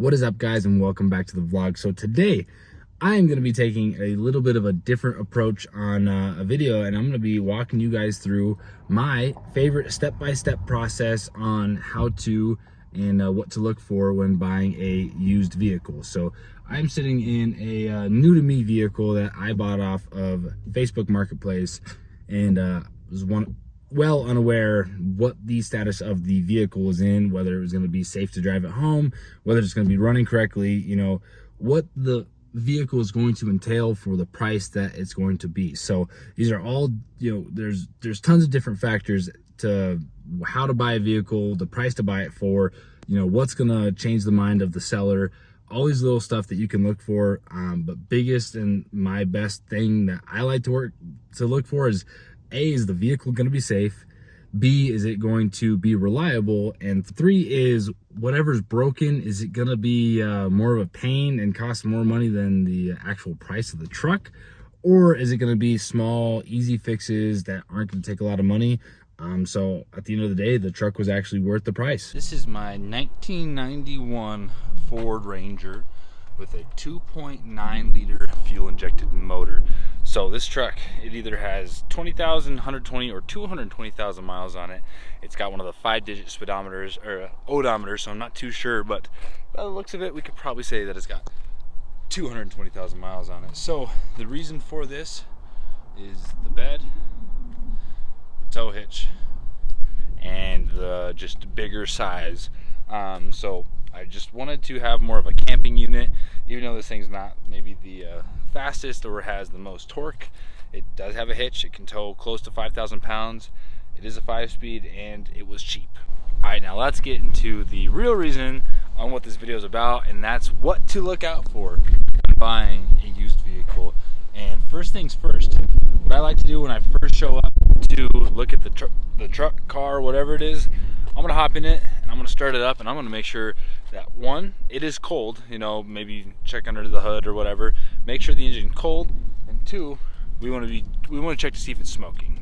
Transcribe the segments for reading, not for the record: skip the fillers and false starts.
What is up, guys, and welcome back to the vlog. So today I am going to be taking a little bit of a different approach on a video, and I'm going to be walking you guys through my favorite step-by-step process on how to and what to look for when buying a used vehicle. So I'm sitting in a new to me vehicle that I bought off of Facebook Marketplace, and was well unaware what the status of the vehicle was in, whether it was going to be safe to drive at home, whether it's going to be running correctly, you know, what the vehicle is going to entail for the price that it's going to be. So these are all, you know, there's tons of different factors to how to buy a vehicle, the price to buy it for, you know, what's going to change the mind of the seller, all these little stuff that you can look for. But biggest and my best thing that I like to look for is, A, is the vehicle going to be safe? B, is it going to be reliable? And 3 is, whatever's broken, is it going to be more of a pain and cost more money than the actual price of the truck? Or is it going to be small, easy fixes that aren't going to take a lot of money? So at the end of the day, the truck was actually worth the price. This is my 1991 Ford Ranger with a 2.9 liter fuel injected motor. So this truck, it either has 20,000, 120, or 220,000 miles on it. It's got one of the 5-digit speedometers or odometers, so I'm not too sure, but by the looks of it, we could probably say that it's got 220,000 miles on it. So the reason for this is the bed, the tow hitch, and the just bigger size. So I just wanted to have more of a camping unit, even though this thing's not maybe the fastest or has the most torque. It does have a hitch. It can tow close to 5,000 pounds. It is a 5-speed, and it was cheap. All right, now let's get into the real reason on what this video is about, and that's what to look out for when buying a used vehicle. And first things first, what I like to do when I first show up to look at the truck, car, whatever it is, I'm gonna hop in it and I'm gonna start it up, and I'm gonna make sure that, one, it is cold, you know, maybe check under the hood or whatever, make sure the engine's cold, and 2, we want to check to see if it's smoking.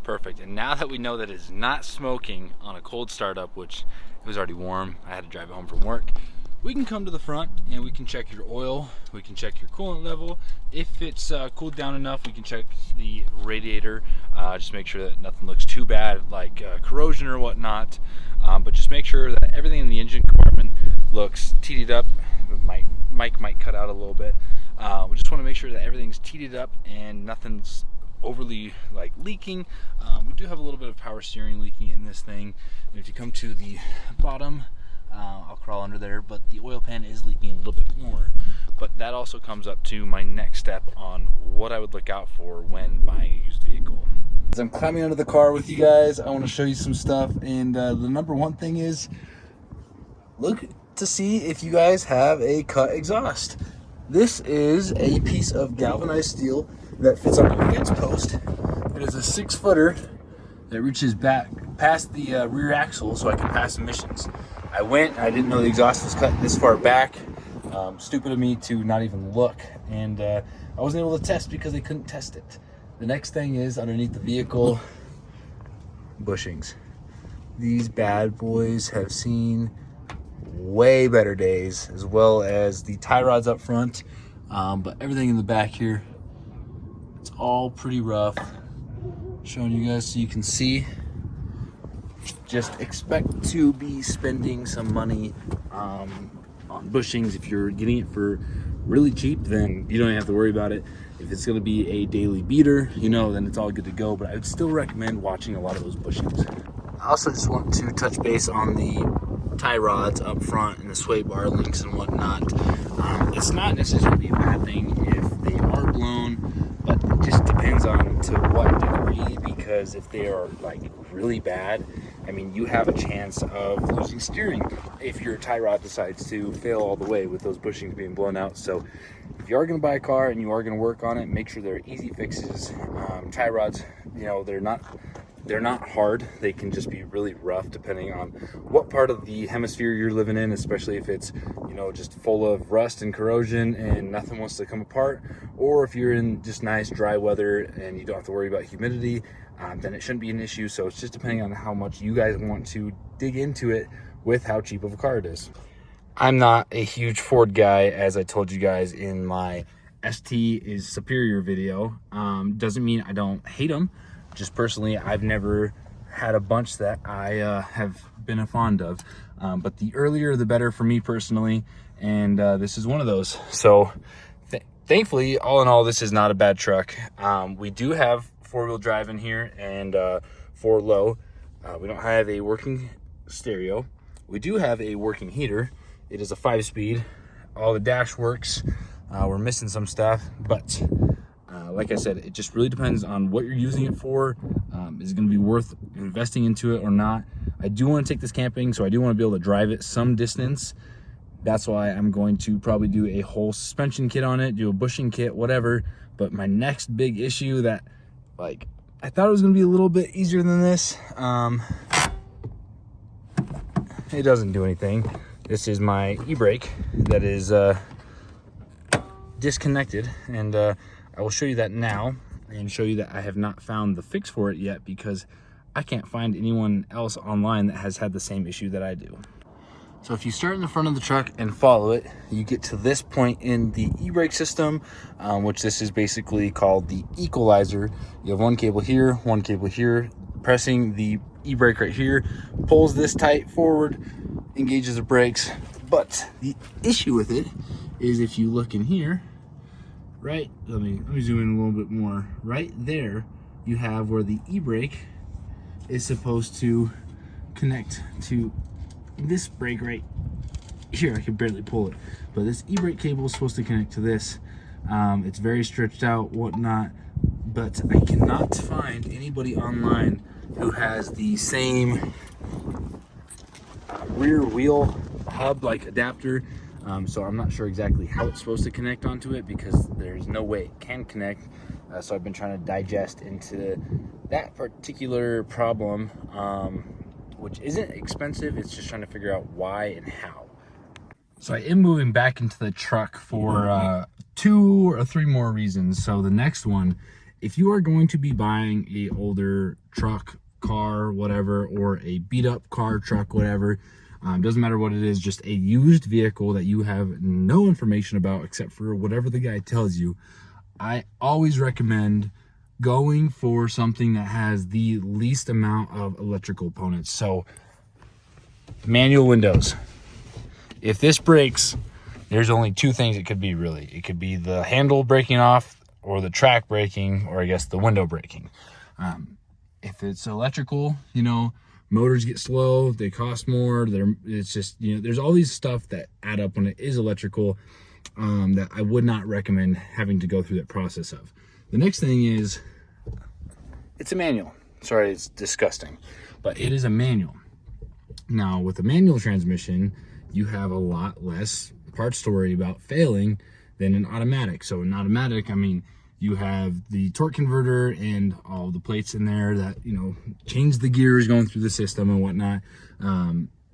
Perfect. And now that we know that it's not smoking on a cold startup, which it was already warm, I had to drive it home from work, we can come to the front and we can check your oil, we can check your coolant level. If it's cooled down enough, we can check the radiator, just make sure that nothing looks too bad, like corrosion or whatnot. But just make sure that everything in the engine compartment looks teed up. My mic might cut out a little bit. We just want to make sure that everything's teed up and nothing's overly like leaking. We do have a little bit of power steering leaking in this thing, and if you come to the bottom, I'll crawl under there, but the oil pan is leaking a little bit more. But that also comes up to my next step on what I would look out for when buying a used vehicle. As I'm climbing under the car with you guys, I want to show you some stuff, and the number one thing is look to see if you guys have a cut exhaust. This is a piece of galvanized steel that fits on a fence post. It is a 6-footer that reaches back past the rear axle so I can pass emissions. I didn't know the exhaust was cut this far back. Stupid of me to not even look, and I wasn't able to test because they couldn't test it. The next thing is underneath the vehicle, bushings. These bad boys have seen way better days, as well as the tie rods up front, but everything in the back here, it's all pretty rough. Showing you guys so you can see. Just expect to be spending some money on bushings. If you're getting it for really cheap, then you don't even have to worry about it. If it's going to be a daily beater, you know, then it's all good to go, but I would still recommend watching a lot of those bushings. I also just want to touch base on the tie rods up front and the sway bar links and whatnot. It's not necessarily a bad thing if they are blown, but it just depends on to what degree, because if they are like really bad, I mean, you have a chance of losing steering if your tie rod decides to fail all the way with those bushings being blown out. So if you are going to buy a car and you are going to work on it, make sure they're easy fixes. Tie rods, you know, they're not They're not hard. They can just be really rough depending on what part of the hemisphere you're living in, especially if it's, you know, just full of rust and corrosion and nothing wants to come apart, or if you're in just nice dry weather and you don't have to worry about humidity, then it shouldn't be an issue. So it's just depending on how much you guys want to dig into it with how cheap of a car it is. I'm not a huge Ford guy, as I told you guys in my ST is superior video. Doesn't mean I don't hate them. Just personally, I've never had a bunch that I have been fond of. But the earlier, the better for me personally. And this is one of those. So thankfully, all in all, this is not a bad truck. We do have four-wheel drive in here and 4-low. We don't have a working stereo. We do have a working heater. It is a 5-speed. All the dash works. We're missing some stuff, but like I said, it just really depends on what you're using it for. Is it going to be worth investing into it or not? I do want to take this camping, so I do want to be able to drive it some distance. That's why I'm going to probably do a whole suspension kit on it, do a bushing kit, whatever. But my next big issue that, like, I thought it was going to be a little bit easier than this. It doesn't do anything. This is my e-brake that is disconnected, and I will show you that now and show you that I have not found the fix for it yet, because I can't find anyone else online that has had the same issue that I do. So if you start in the front of the truck and follow it, you get to this point in the e-brake system, which this is basically called the equalizer. You have one cable here, one cable here. Pressing the e-brake right here pulls this tight forward, engages the brakes. But the issue with it is, if you look in here, right, let me zoom in a little bit more. Right there, you have where the e-brake is supposed to connect to this brake right here. I can barely pull it, but this e-brake cable is supposed to connect to this. It's very stretched out, whatnot, but I cannot find anybody online who has the same rear wheel hub like adapter. So I'm not sure exactly how it's supposed to connect onto it, because there's no way it can connect. So I've been trying to digest into that particular problem, which isn't expensive. It's just trying to figure out why and how. So I am moving back into the truck for 2 or 3 more reasons. So the next one, if you are going to be buying a older truck, car, whatever, or a beat up car, truck, whatever, doesn't matter what it is, just a used vehicle that you have no information about except for whatever the guy tells you, I always recommend going for something that has the least amount of electrical components. So manual windows. If this breaks, there's only 2 things it could be, really. It could be the handle breaking off, or the track breaking, or I guess the window breaking. If it's electrical, you know, motors get slow, they cost more. It's just, you know, there's all these stuff that add up when it is electrical, that I would not recommend having to go through that process of. The next thing is, it's a manual. Sorry, it's disgusting, but it is a manual. Now, with a manual transmission, you have a lot less parts to worry about failing than an automatic. So an automatic, I mean, you have the torque converter and all the plates in there that, you know, change the gears going through the system and whatnot.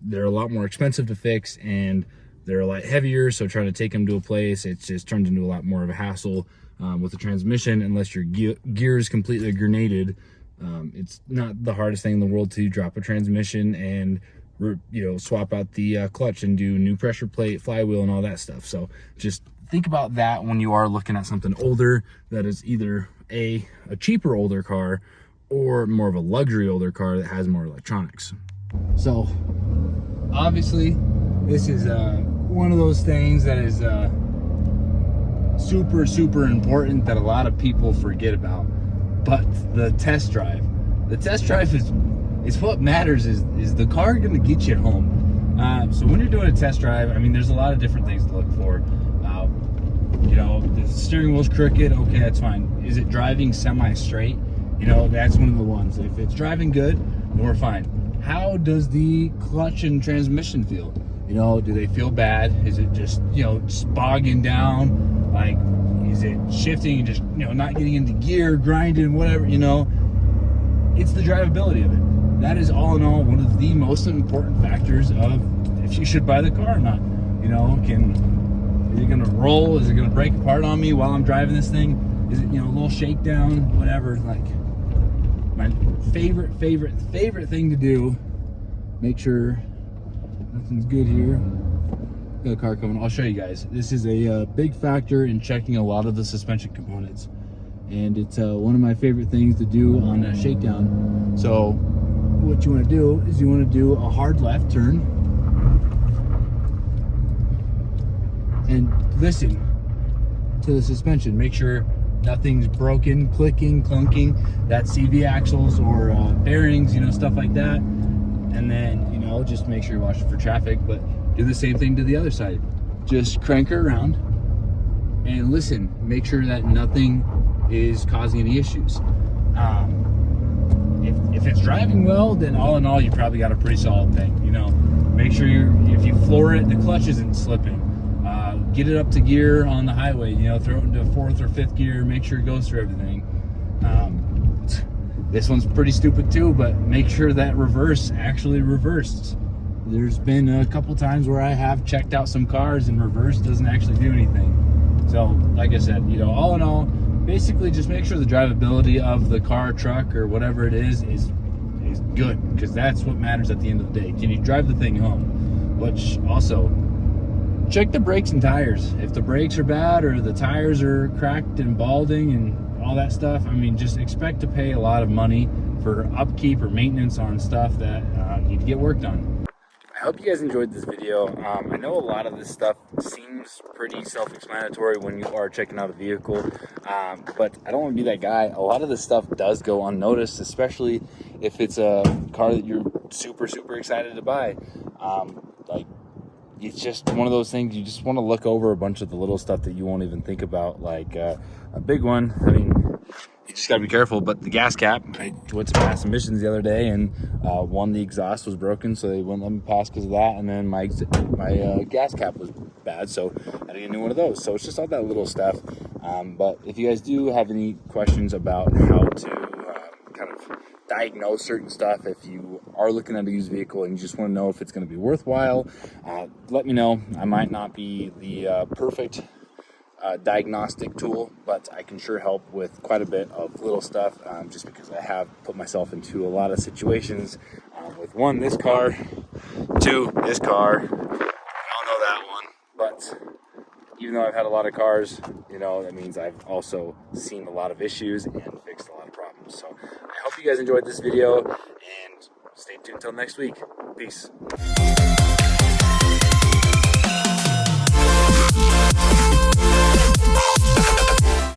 They're a lot more expensive to fix, and they're a lot heavier. So trying to take them to a place, it's just turned into a lot more of a hassle. With the transmission, unless your gear is completely grenaded, it's not the hardest thing in the world to drop a transmission and, you know, swap out the clutch and do new pressure plate, flywheel, and all that stuff. So just think about that when you are looking at something older that is either a cheaper older car, or more of a luxury older car that has more electronics. So obviously this is one of those things that is super important that a lot of people forget about. But the test drive is what matters. Is the car going to get you home? So when you're doing a test drive, I mean, there's a lot of different things to look for. You know, the steering wheel's crooked, okay, that's fine. Is it driving semi-straight? You know, that's one of the ones. If it's driving good, then we're fine. How does the clutch and transmission feel? You know, do they feel bad? Is it just, you know, just bogging down? Like, is it shifting and just, you know, not getting into gear, grinding, whatever, you know? it's the drivability of it. That is all in all one of the most important factors of if you should buy the car or not. You know, is it gonna roll? Is it gonna break apart on me while I'm driving this thing? Is it, you know, a little shakedown, whatever. Like, my favorite thing to do, make sure nothing's good here. Got a car coming. I'll show you guys. This is a big factor in checking a lot of the suspension components, and it's one of my favorite things to do on a shakedown. So what you want to do is you want to do a hard left turn and listen to the suspension. Make sure nothing's broken, clicking, clunking. That's CV axles or bearings, you know, stuff like that. And then, you know, just make sure you're watching for traffic, but do the same thing to the other side. Just crank her around and listen. Make sure that nothing is causing any issues. If it's driving well, then all in all, you probably got a pretty solid thing. You know, make sure if you floor it, the clutch isn't slipping. Get it up to gear on the highway. You know, throw it into 4th or 5th gear. Make sure it goes through everything. This one's pretty stupid too, but make sure that reverse actually reversed. There's been a couple times where I have checked out some cars and reverse doesn't actually do anything. So, like I said, you know, all in all, basically just make sure the drivability of the car, truck, or whatever it is good, because that's what matters at the end of the day. Can you drive the thing home? Which also, check the brakes and tires. If the brakes are bad or the tires are cracked and balding and all that stuff, I mean, just expect to pay a lot of money for upkeep or maintenance on stuff that need to get worked on. I hope you guys enjoyed this video. I know a lot of this stuff seems pretty self-explanatory when you are checking out a vehicle, but I don't want to be that guy. A lot of this stuff does go unnoticed, especially if it's a car that you're super excited to buy. Like, it's just one of those things, you just want to look over a bunch of the little stuff that you won't even think about. Like a big one, I mean, you just gotta be careful, but the gas cap, I went to pass emissions the other day, and the exhaust was broken, so they wouldn't let me pass because of that, and then my gas cap was bad, so I had to get a new one of those. So it's just all that little stuff. But if you guys do have any questions about how to kind of diagnose certain stuff, if you are looking at a used vehicle and you just want to know if it's going to be worthwhile, let me know. I might not be the perfect diagnostic tool, but I can sure help with quite a bit of little stuff, just because I have put myself into a lot of situations with one, this car, two, this car. I don't know that one, but even though I've had a lot of cars, you know, that means I've also seen a lot of issues and fixed a lot of problems. So I hope you guys enjoyed this video, and stay tuned until next week. Peace.